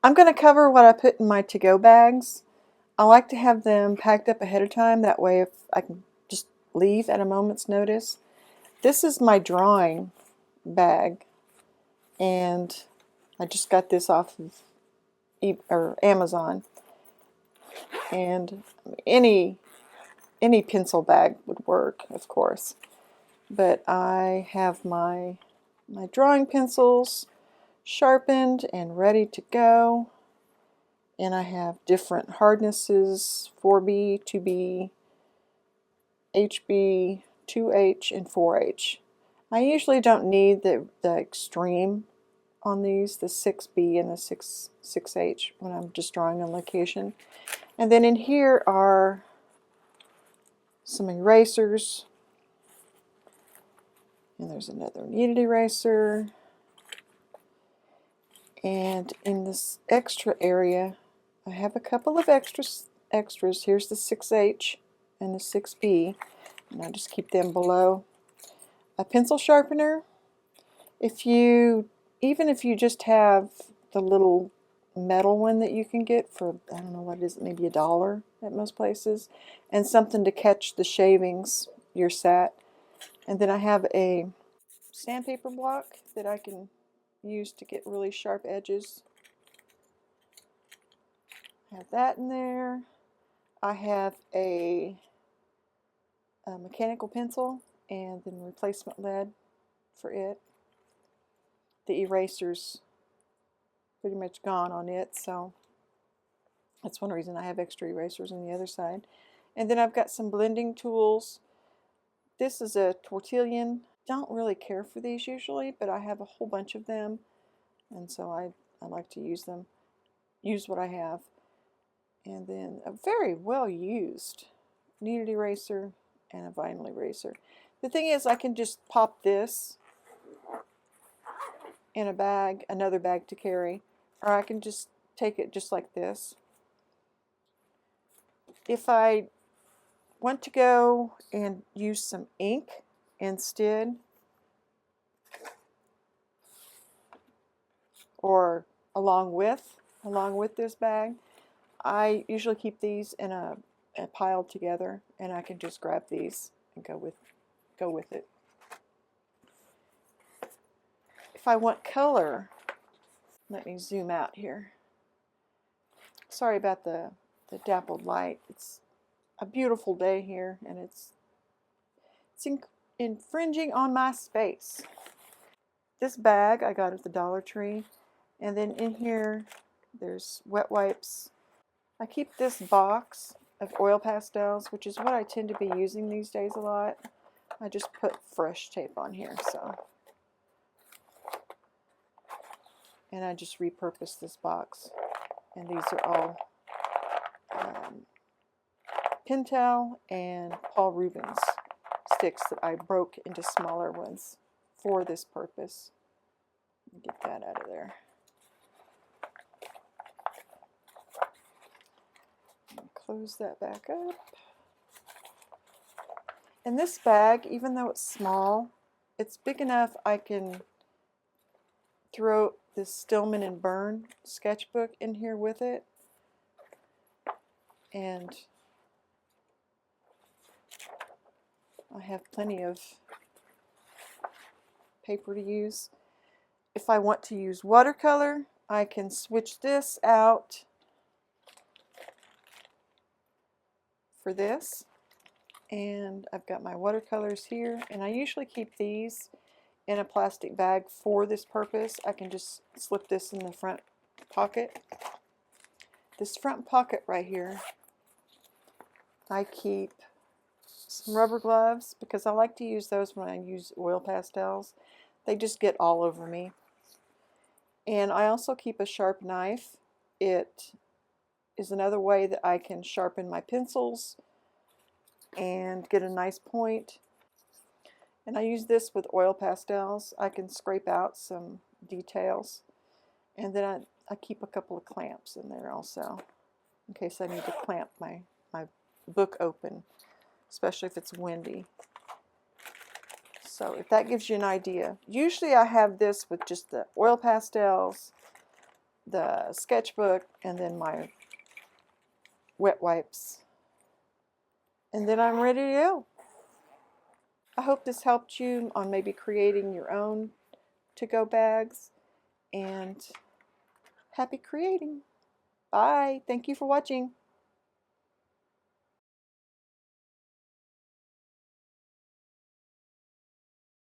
I'm going to cover what I put in my to-go bags. I like to have them packed up ahead of time. That way if I can just leave at a moment's notice. This is my drawing bag, and I just got this off of Amazon. And any pencil bag would work, of course. But I have my drawing pencils sharpened and ready to go. And I have different hardnesses, 4B, 2B, HB, 2H, and 4H. I usually don't need the extreme on these, the 6B and the 6H, when I'm just drawing on location. And then in here are some erasers. And there's another kneaded eraser. And in this extra area, I have a couple of extras. Here's the 6H and the 6B, and I just keep them below. A pencil sharpener. Even if you just have the little metal one that you can get for, I don't know what it is, maybe $1 at most places, and something to catch the shavings, you're set. And then I have a sandpaper block that I can use to get really sharp edges. I have that in there. I have a mechanical pencil and then replacement lead for it. The eraser's pretty much gone on it, so that's one reason I have extra erasers on the other side. And then I've got some blending tools. This is a tortillon. Don't really care for these usually, but I have a whole bunch of them, and so I like to use them. Use what I have. And then a very well used kneaded eraser and a vinyl eraser. The thing is, I can just pop this in a bag, another bag to carry, or I can just take it just like this. If I want to go and use some ink instead, or along with this bag, I usually keep these in a pile together, and I can just grab these and go with it. If I want color, let me zoom out here. Sorry about the dappled light. It's a beautiful day here, and it's infringing on my space. This bag I got at the Dollar Tree, and then in here there's wet wipes. I keep this box of oil pastels, which is what I tend to be using these days a lot. I just put fresh tape on here, and I just repurpose this box. And these are all Pentel and Paul Rubens sticks that I broke into smaller ones for this purpose. Get that out of there. Close that back up. And this bag, even though it's small, it's big enough I can throw this Stillman and Byrne sketchbook in here with it. And I have plenty of paper to use. If I want to use watercolor, I can switch this out for this. And I've got my watercolors here, and I usually keep these in a plastic bag for this purpose. I can just slip this in the front pocket. This front pocket right here, I keep some rubber gloves because I like to use those when I use oil pastels. They just get all over me. And I also keep a sharp knife. It is another way that I can sharpen my pencils and get a nice point. And I use this with oil pastels. I can scrape out some details. And then I keep a couple of clamps in there also, in case I need to clamp my book open, especially if it's windy. So if that gives you an idea. Usually I have this with just the oil pastels, the sketchbook, and then my wet wipes. And then I'm ready to go. I hope this helped you on maybe creating your own to-go bags, and happy creating. Bye. Thank you for watching.